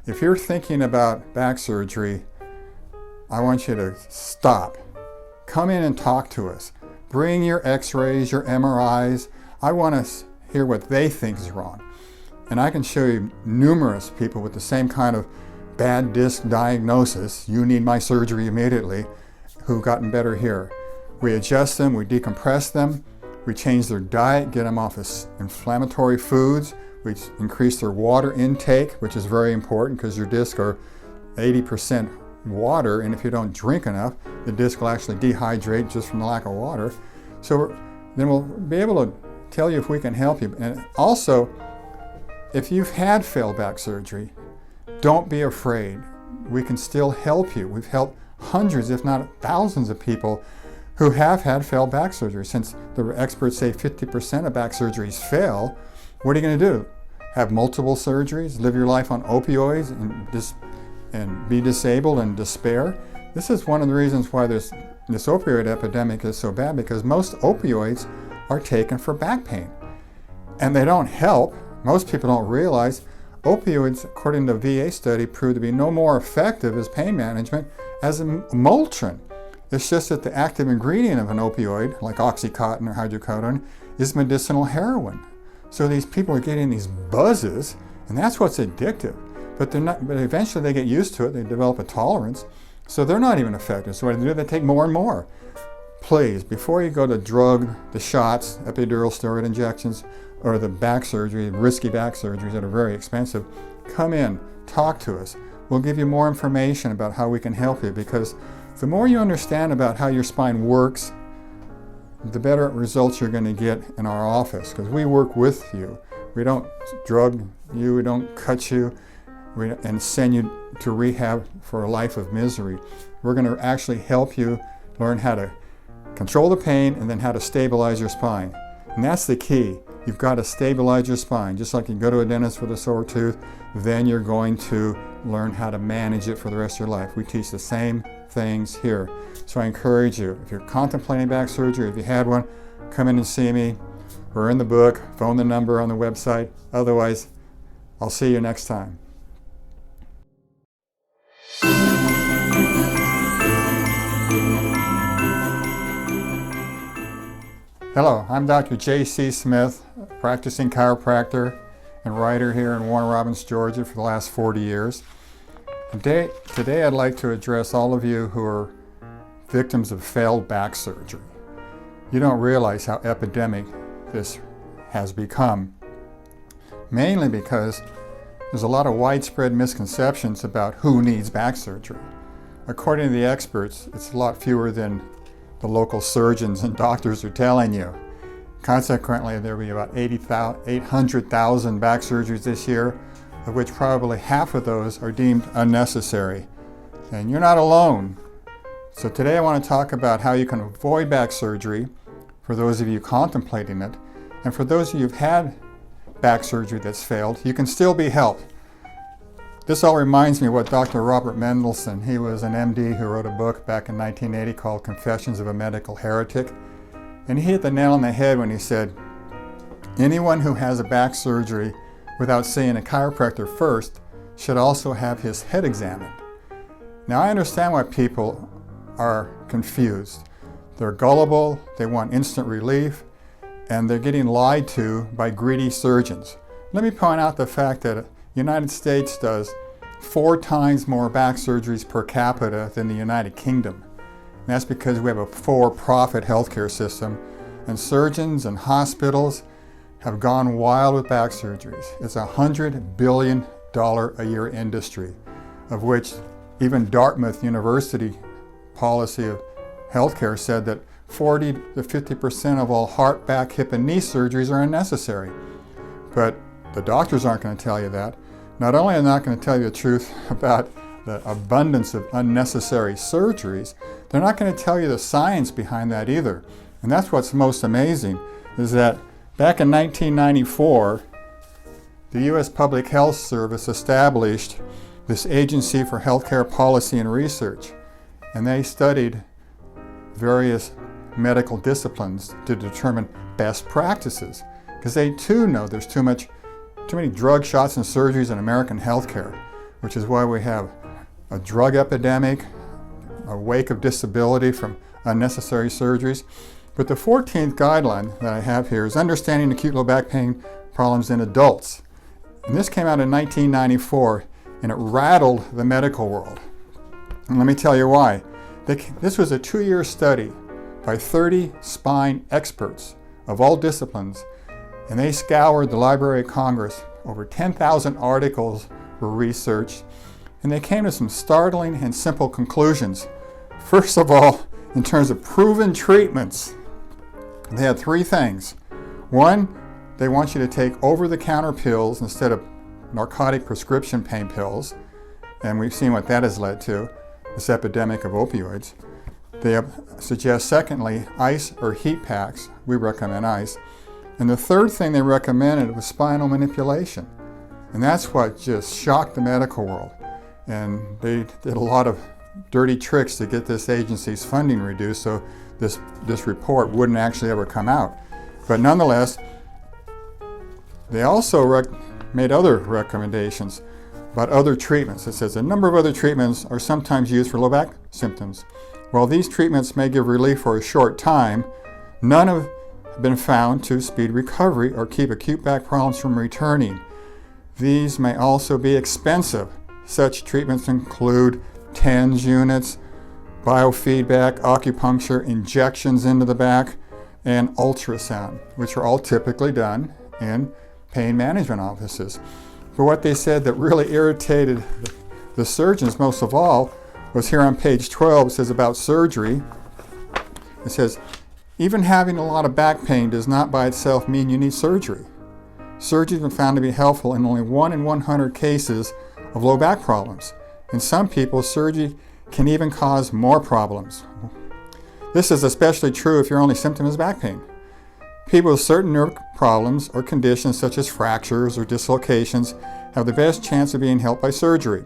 If you're thinking about back surgery, I want you to stop. Come in and talk to us. Bring your x-rays, your MRIs. I want to hear what they think is wrong. And I can show you numerous people with the same kind of bad disc diagnosis, you need my surgery immediately, who've gotten better here. We adjust them, we decompress them, we change their diet, get them off of inflammatory foods, we increase their water intake, which is very important because your discs are 80% water, and if you don't drink enough, the disc will actually dehydrate just from the lack of water. So then we'll be able to tell you if we can help you. And also, if you've had failed back surgery, don't be afraid. We can still help you. We've helped hundreds, if not thousands of people who have had failed back surgery. Since the experts say 50% of back surgeries fail, what are you going to do? Have multiple surgeries, live your life on opioids and be disabled and despair? This is one of the reasons why this opioid epidemic is so bad, because most opioids are taken for back pain. And they don't help. Most people don't realize opioids, according to a VA study, proved to be no more effective as pain management as a Motrin. It's just that the active ingredient of an opioid, like Oxycontin or hydrocodone, is medicinal heroin. So these people are getting these buzzes, and that's what's addictive. But eventually they get used to it, they develop a tolerance, so they're not even effective. So what do? They take more and more. Please, before you go to the shots, epidural steroid injections, or the back surgery, risky back surgeries that are very expensive, come in, talk to us. We'll give you more information about how we can help you, because the more you understand about how your spine works, the better results you're going to get in our office, because we work with you. We don't drug you, we don't cut you, and send you to rehab for a life of misery. We're going to actually help you learn how to control the pain and then how to stabilize your spine. And that's the key. You've got to stabilize your spine. Just like you go to a dentist with a sore tooth, then you're going to learn how to manage it for the rest of your life. We teach the same things here. So I encourage you, if you're contemplating back surgery, if you had one, come in and see me. We're in the book, phone the number on the website. Otherwise, I'll see you next time. Hello, I'm Dr. J.C. Smith, practicing chiropractor and writer here in Warner Robins, Georgia for the last 40 years. Today I'd like to address all of you who are victims of failed back surgery. You don't realize how epidemic this has become, mainly because there's a lot of widespread misconceptions about who needs back surgery. According to the experts, it's a lot fewer than the local surgeons and doctors are telling you. Consequently, there will be about 800,000 back surgeries this year, of which probably half of those are deemed unnecessary. And you're not alone. So today I want to talk about how you can avoid back surgery for those of you contemplating it. And for those of you who've had back surgery that's failed, you can still be helped. This all reminds me of what Dr. Robert Mendelsohn, he was an MD who wrote a book back in 1980 called Confessions of a Medical Heretic. And he hit the nail on the head when he said, anyone who has a back surgery without seeing a chiropractor first should also have his head examined. Now I understand why people are confused. They're gullible, they want instant relief, and they're getting lied to by greedy surgeons. Let me point out the fact that the United States does 4 times more back surgeries per capita than the United Kingdom. And that's because we have a for-profit healthcare system, and surgeons and hospitals have gone wild with back surgeries. It's a $100 billion a year industry, of which even Dartmouth University policy of healthcare said that 40 to 50% of all heart, back, hip, and knee surgeries are unnecessary. But the doctors aren't going to tell you that. Not only are they not going to tell you the truth about the abundance of unnecessary surgeries, they're not going to tell you the science behind that either. And that's what's most amazing, is that back in 1994, the U.S. Public Health Service established this Agency for Healthcare Policy and Research, and they studied various medical disciplines to determine best practices, because they too know there's too many drug shots and surgeries in American healthcare. which is why we have a drug epidemic, a wake of disability from unnecessary surgeries. But the 14th guideline that I have here is understanding acute low back pain problems in adults. And this came out in 1994, and it rattled the medical world. And let me tell you why. This was a 2-year study by 30 spine experts of all disciplines, and they scoured the Library of Congress. Over 10,000 articles were researched, and they came to some startling and simple conclusions. First of all, in terms of proven treatments, they had 3 things. 1, they want you to take over-the-counter pills instead of narcotic prescription pain pills, and we've seen what that has led to, this epidemic of opioids. They suggest, secondly, ice or heat packs. We recommend ice. And the third thing they recommended was spinal manipulation. And that's what just shocked the medical world. And they did a lot of dirty tricks to get this agency's funding reduced so this report wouldn't actually ever come out. But nonetheless, they also made other recommendations about other treatments. It says a number of other treatments are sometimes used for low back symptoms. While these treatments may give relief for a short time, none have been found to speed recovery or keep acute back problems from returning. These may also be expensive. Such treatments include TENS units, biofeedback, acupuncture, injections into the back, and ultrasound, which are all typically done in pain management offices. But what they said that really irritated the surgeons most of all was here on page 12. It says about surgery. It says, even having a lot of back pain does not by itself mean you need surgery. Surgery has been found to be helpful in only 1 in 100 cases of low back problems. In some people, surgery can even cause more problems. This is especially true if your only symptom is back pain. People with certain nerve problems or conditions such as fractures or dislocations have the best chance of being helped by surgery.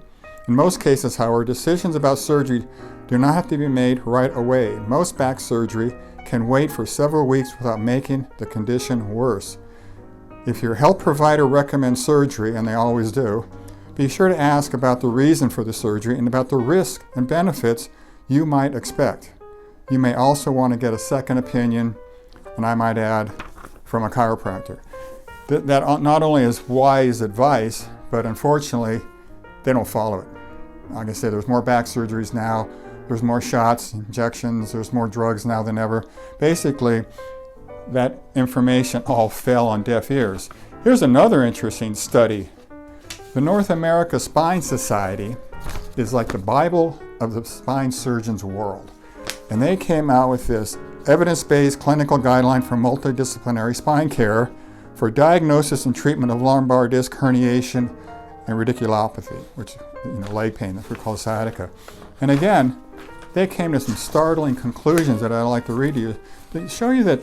In most cases, however, decisions about surgery do not have to be made right away. Most back surgery can wait for several weeks without making the condition worse. If your health provider recommends surgery, and they always do, be sure to ask about the reason for the surgery and about the risks and benefits you might expect. You may also want to get a second opinion, and I might add, from a chiropractor. That not only is wise advice, but unfortunately, they don't follow it. Like I said, there's more back surgeries now, there's more shots, injections, there's more drugs now than ever. Basically, that information all fell on deaf ears. Here's another interesting study. The North America Spine Society is like the Bible of the spine surgeon's world. And they came out with this evidence-based clinical guideline for multidisciplinary spine care for diagnosis and treatment of lumbar disc herniation and radiculopathy, which leg pain, that's what we call sciatica. And again, they came to some startling conclusions that I'd like to read to you to show you that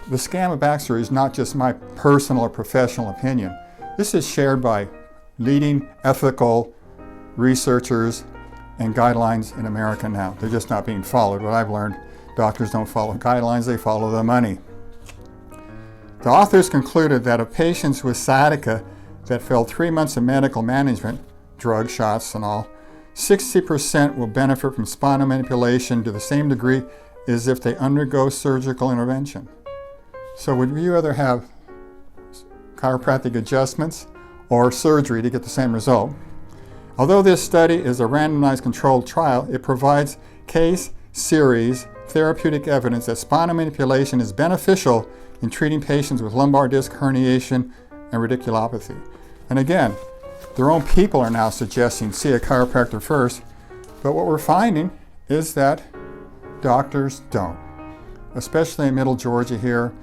the scam of back surgery is not just my personal or professional opinion. This is shared by leading ethical researchers and guidelines in America now. They're just not being followed. What I've learned, doctors don't follow guidelines, they follow the money. The authors concluded that of patients with sciatica that failed 3 months of medical management, drug shots and all, 60% will benefit from spinal manipulation to the same degree as if they undergo surgical intervention. So would you rather have chiropractic adjustments or surgery to get the same result? Although this study is a randomized controlled trial, it provides case series therapeutic evidence that spinal manipulation is beneficial in treating patients with lumbar disc herniation and radiculopathy. And again, their own people are now suggesting see a chiropractor first, but what we're finding is that doctors don't. Especially in Middle Georgia here,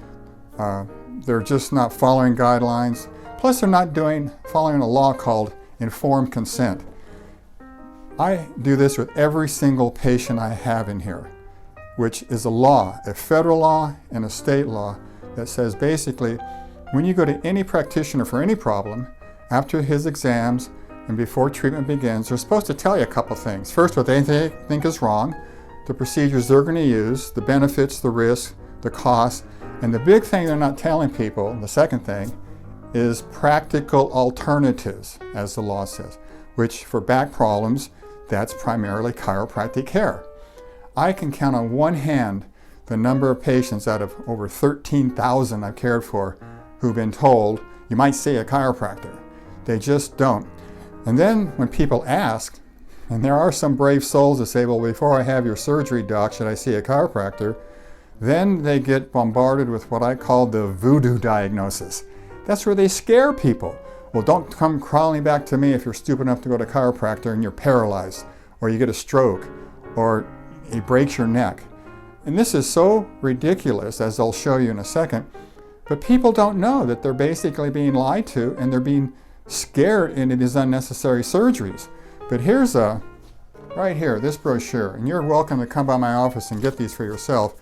they're just not following guidelines. Plus they're not following a law called informed consent. I do this with every single patient I have in here, which is a law, a federal law and a state law that says basically when you go to any practitioner for any problem, after his exams and before treatment begins, they're supposed to tell you a couple things. First, what they think is wrong, the procedures they're going to use, the benefits, the risks, the costs, and the big thing they're not telling people, the second thing, is practical alternatives, as the law says. which for back problems, that's primarily chiropractic care. I can count on one hand the number of patients out of over 13,000 I've cared for who've been told, you might see a chiropractor. They just don't. And then when people ask, and there are some brave souls that say, well, before I have your surgery, doc, should I see a chiropractor? Then they get bombarded with what I call the voodoo diagnosis. That's where they scare people. Well, don't come crawling back to me if you're stupid enough to go to a chiropractor and you're paralyzed, or you get a stroke, or it breaks your neck. And this is so ridiculous, as I'll show you in a second, but people don't know that they're basically being lied to and they're being scared into these unnecessary surgeries. But here's right here, this brochure, and you're welcome to come by my office and get these for yourself.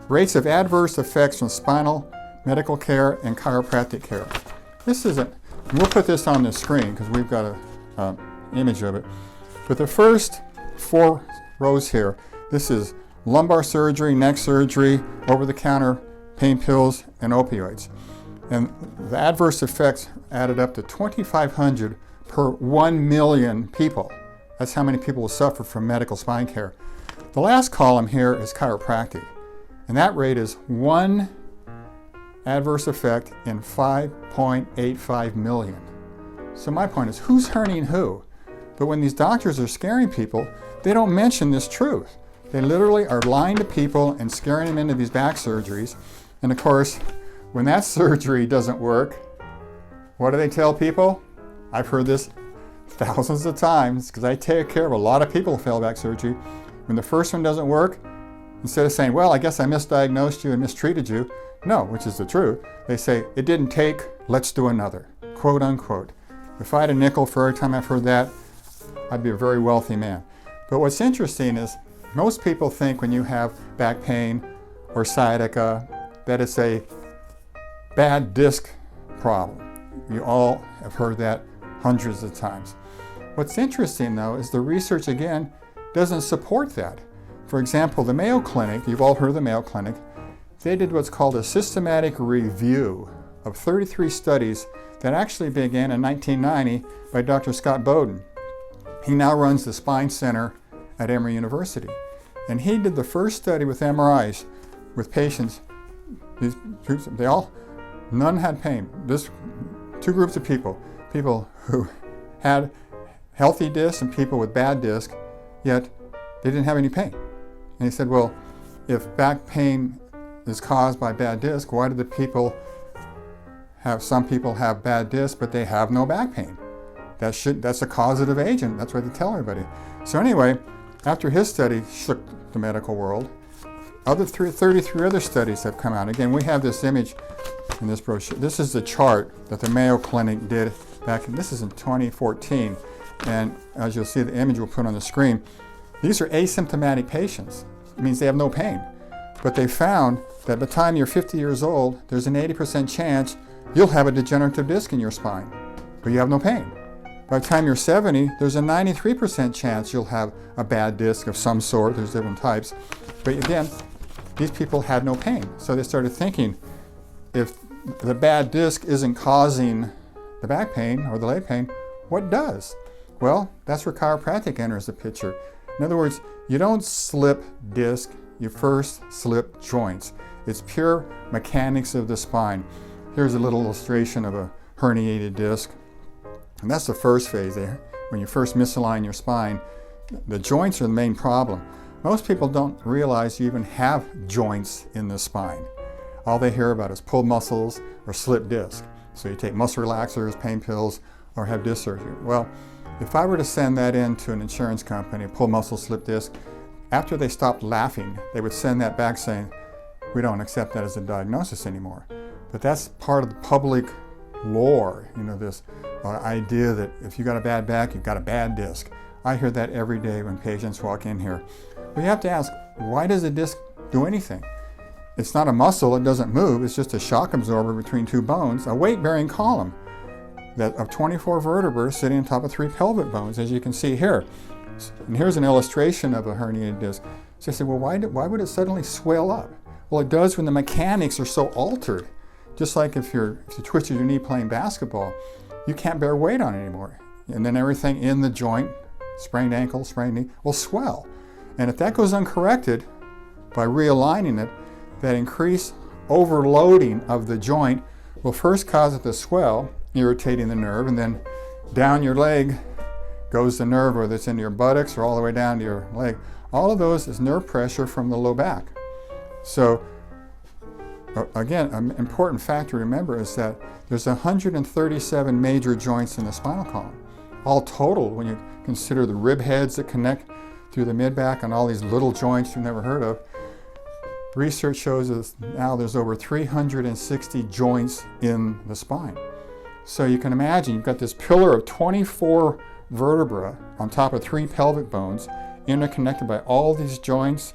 Rates of adverse effects from spinal medical care and chiropractic care. This isn't, we'll put this on the screen because we've got an image of it. But the first 4 rows here, this is lumbar surgery, neck surgery, over-the-counter pain pills, and opioids. And the adverse effects added up to 2,500 per 1 million people. That's how many people will suffer from medical spine care. The last column here is chiropractic, and that rate is 1 adverse effect in 5.85 million. So my point is, who's hurting who? But when these doctors are scaring people, they don't mention this truth. They literally are lying to people and scaring them into these back surgeries. And of course, when that surgery doesn't work, what do they tell people? I've heard this thousands of times because I take care of a lot of people who fail back surgery. When the first one doesn't work, instead of saying, well, I guess I misdiagnosed you and mistreated you, no, which is the truth, they say, it didn't take, let's do another, quote unquote. If I had a nickel for every time I've heard that, I'd be a very wealthy man. But what's interesting is most people think when you have back pain or sciatica that it's a bad disc problem. You all have heard that hundreds of times. What's interesting though is the research again doesn't support that. For example, the Mayo Clinic, you've all heard of the Mayo Clinic, they did what's called a systematic review of 33 studies that actually began in 1990 by Dr. Scott Bowden. He now runs the Spine Center at Emory University. And he did the first study with MRIs with patients. These groups, none had pain. This 2 groups of people who had healthy discs and people with bad disc, yet they didn't have any pain. And he said, well, if back pain is caused by bad disc, why do some people have bad disc but they have no back pain? That's a causative agent. That's what they tell everybody. So anyway, after his study shook the medical world, 33 other studies have come out. Again, we have this image in this brochure. This is the chart that the Mayo Clinic did this is in 2014. And as you'll see, the image we'll put on the screen, these are asymptomatic patients. It means they have no pain. But they found that by the time you're 50 years old, there's an 80% chance you'll have a degenerative disc in your spine, but you have no pain. By the time you're 70, there's a 93% chance you'll have a bad disc of some sort. There's different types. But again, these people had no pain. So they started thinking, if the bad disc isn't causing the back pain or the leg pain, what does? Well, that's where chiropractic enters the picture. In other words, you don't slip disc, you first slip joints. It's pure mechanics of the spine. Here's a little illustration of a herniated disc. And that's the first phase there. When you first misalign your spine, the joints are the main problem. Most people don't realize you even have joints in the spine. All they hear about is pulled muscles or slipped disc. So you take muscle relaxers, pain pills, or have disc surgery. Well, if I were to send that in to an insurance company, pulled muscle, slipped disc, after they stopped laughing, they would send that back saying, we don't accept that as a diagnosis anymore. But that's part of the public lore, this idea that if you got a bad back, you've got a bad disc. I hear that every day when patients walk in here. We have to ask, why does a disc do anything? It's not a muscle, it doesn't move, it's just a shock absorber between 2 bones, a weight-bearing column of 24 vertebrae sitting on top of 3 pelvic bones, as you can see here. And here's an illustration of a herniated disc. So I said, well, why would it suddenly swell up? Well, it does when the mechanics are so altered. Just like if you twisted your knee playing basketball, you can't bear weight on it anymore. and then everything in the joint, sprained ankle, sprained knee, will swell. And if that goes uncorrected, by realigning it, that increased overloading of the joint will first cause it to swell, irritating the nerve, and then down your leg goes the nerve, whether it's into your buttocks or all the way down to your leg. All of those is nerve pressure from the low back. So again, an important fact to remember is that there's 137 major joints in the spinal column. All total, when you consider the rib heads that connect through the mid-back and all these little joints you've never heard of, research shows us now there's over 360 joints in the spine. So you can imagine you've got this pillar of 24 vertebrae on top of 3 pelvic bones, interconnected by all these joints.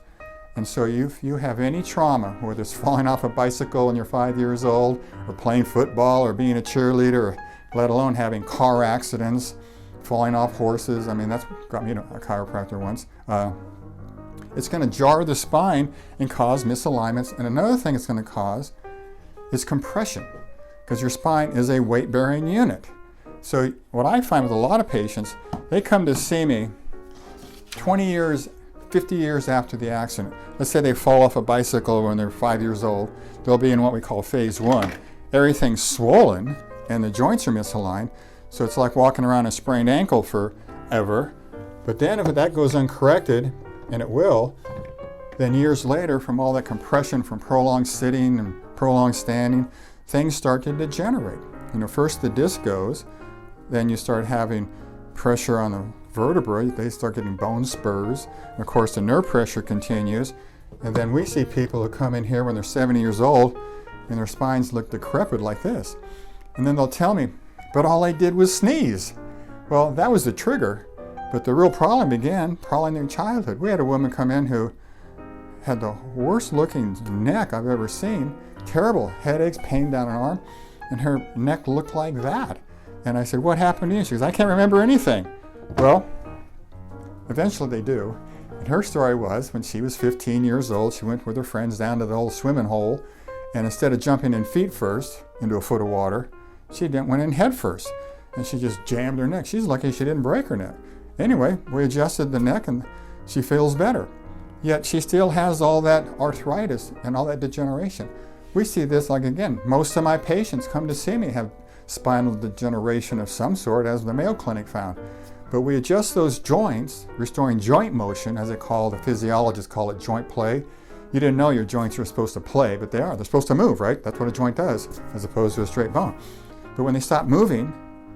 And so if you have any trauma, whether it's falling off a bicycle when you're 5 years old, or playing football, or being a cheerleader, or let alone having car accidents, falling off horses, I mean, that's got me to a chiropractor once. It's going to jar the spine and cause misalignments. And another thing it's going to cause is compression, because your spine is a weight-bearing unit. So what I find with a lot of patients, they come to see me 20 years, 50 years after the accident. Let's say they fall off a bicycle when they're 5 years old. They'll be in what we call phase 1. Everything's swollen and the joints are misaligned. So it's like walking around a sprained ankle forever. But then if that goes uncorrected, and it will, then years later, from all that compression from prolonged sitting and prolonged standing, things start to degenerate. First the disc goes, then you start having pressure on the vertebrae, they start getting bone spurs, and of course the nerve pressure continues, and then we see people who come in here when they're 70 years old and their spines look decrepit like this. And then they'll tell me, but all I did was sneeze. Well, that was the trigger. But the real problem began probably in their childhood. We had a woman come in who had the worst looking neck I've ever seen, terrible headaches, pain down her arm, and her neck looked like that. And I said, what happened to you? She goes, I can't remember anything. Well, eventually they do. And her story was, when she was 15 years old, she went with her friends down to the old swimming hole, and instead of jumping in feet first into a foot of water, she went in head first, and she just jammed her neck. She's lucky she didn't break her neck. Anyway, we adjusted the neck and she feels better. Yet she still has all that arthritis and all that degeneration. We see this, like again, most of my patients come to see me have spinal degeneration of some sort, as the Mayo Clinic found. But we adjust those joints, restoring joint motion, as they call, the physiologists call it joint play. You didn't know your joints are supposed to play, but they are. They're supposed to move, right? That's what a joint does, as opposed to a straight bone. But when they stop moving,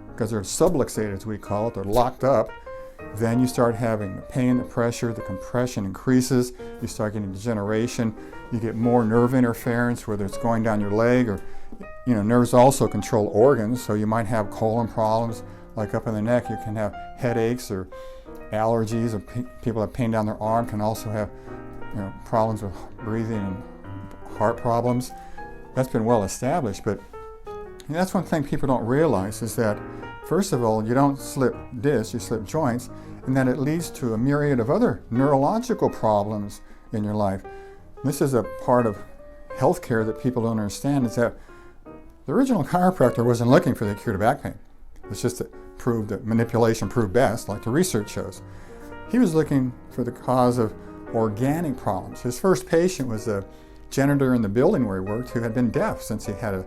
because they're subluxated, as we call it, they're locked up, then you start having the pain, the pressure, the compression increases, you start getting degeneration, you get more nerve interference, whether it's going down your leg or, nerves also control organs, so you might have colon problems, like up in the neck, you can have headaches or allergies, or people have pain down their arm can also have problems with breathing and heart problems. That's been well established, but that's one thing people don't realize is that, first of all, you don't slip discs, you slip joints, and that it leads to a myriad of other neurological problems in your life. This is a part of healthcare that people don't understand, is that the original chiropractor wasn't looking for the cure to back pain. It's just that proved that manipulation proved best, like the research shows. He was looking for the cause of organic problems. His first patient was a janitor in the building where he worked who had been deaf since he had a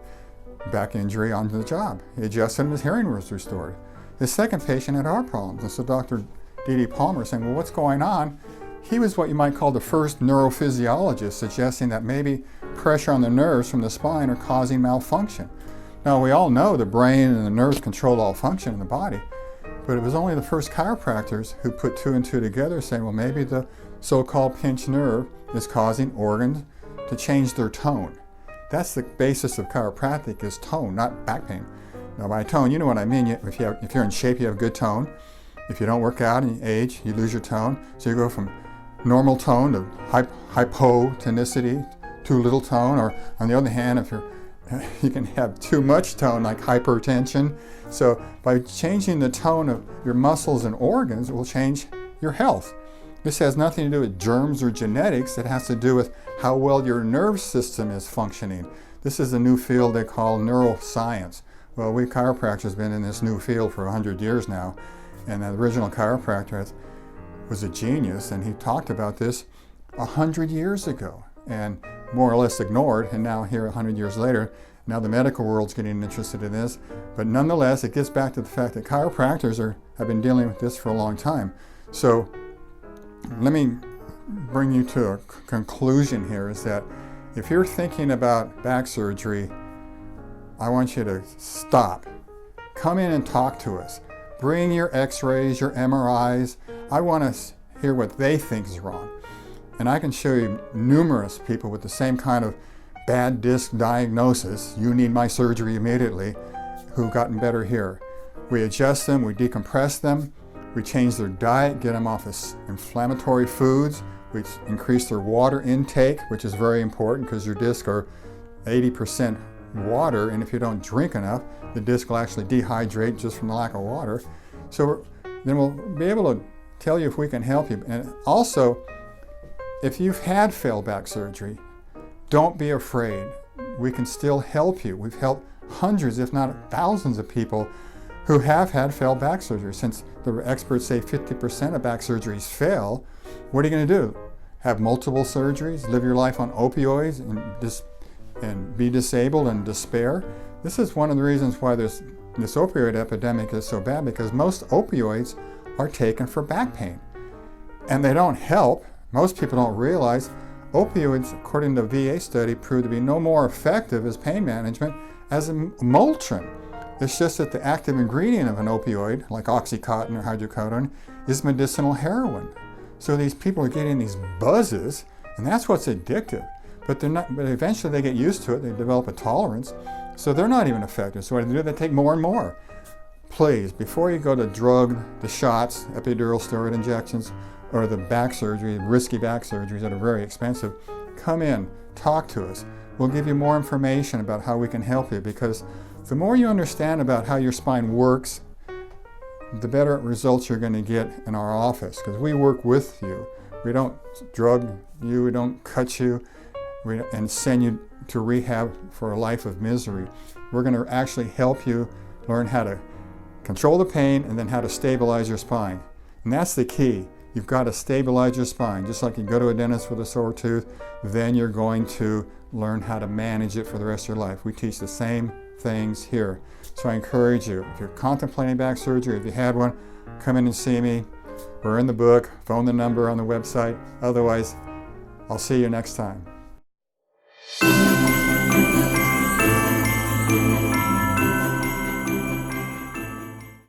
back injury on the job. He adjusted and his hearing was restored. His second patient had heart problems, and so Dr. D.D. Palmer was saying, well, what's going on? He was what you might call the first neurophysiologist, suggesting that maybe pressure on the nerves from the spine are causing malfunction. Now, we all know the brain and the nerves control all function in the body, but it was only the first chiropractors who put 2 and 2 together, saying, well, maybe the so-called pinched nerve is causing organs to change their tone. That's the basis of chiropractic, is tone, not back pain. Now, by tone, you know what I mean. If you're in shape, you have good tone. If you don't work out and you age, you lose your tone. So you go from normal tone to hypotonicity, too little tone, or on the other hand, if you can have too much tone, like hypertension. So by changing the tone of your muscles and organs, it will change your health. This has nothing to do with germs or genetics. It has to do with how well your nerve system is functioning. This is a new field they call neuroscience, Well, we chiropractors have been in this new field for 100 years now, and the original chiropractor was a genius, and he talked about this 100 years ago and more or less ignored, and now here 100 years later, now the medical world's getting interested in this. But nonetheless, it gets back to the fact that chiropractors have been dealing with this for a long time. So let me bring you to a conclusion here, is that if you're thinking about back surgery, I want you to stop. Come in and talk to us. Bring your x-rays, your MRIs. I want to hear what they think is wrong. And I can show you numerous people with the same kind of bad disc diagnosis, you need my surgery immediately, who've gotten better here. We adjust them, we decompress them, we change their diet, get them off of inflammatory foods, we increase their water intake, which is very important because your discs are 80% water, and if you don't drink enough, the disc will actually dehydrate just from the lack of water. So then we'll be able to tell you if we can help you. And also, if you've had failed back surgery, don't be afraid. We can still help you. We've helped hundreds, if not thousands of people who have had failed back surgery. Since the experts say 50% of back surgeries fail, what are you going to do? Have multiple surgeries, live your life on opioids, and be disabled and despair? This is one of the reasons why this opioid epidemic is so bad, because most opioids are taken for back pain. And they don't help. Most people don't realize opioids, according to a VA study, proved to be no more effective as pain management as a Motrin. It's just that the active ingredient of an opioid, like Oxycontin or hydrocodone, is medicinal heroin. So these people are getting these buzzes, and that's what's addictive. But they're not. But eventually they get used to it. They develop a tolerance, so they're not even effective. So what do? They take more and more. Please, before you go to the shots, epidural steroid injections, or the back surgery, risky back surgeries that are very expensive, come in, talk to us. We'll give you more information about how we can help you, because the more you understand about how your spine works, the better results you're going to get in our office, because we work with you. We don't drug you, we don't cut you, and send you to rehab for a life of misery. We're going to actually help you learn how to control the pain and then how to stabilize your spine. And that's the key. You've got to stabilize your spine. Just like you go to a dentist with a sore tooth, then you're going to learn how to manage it for the rest of your life. We teach the same things here. So I encourage you, if you're contemplating back surgery, if you had one, come in and see me. We're in the book, phone the number on the website. Otherwise, I'll see you next time.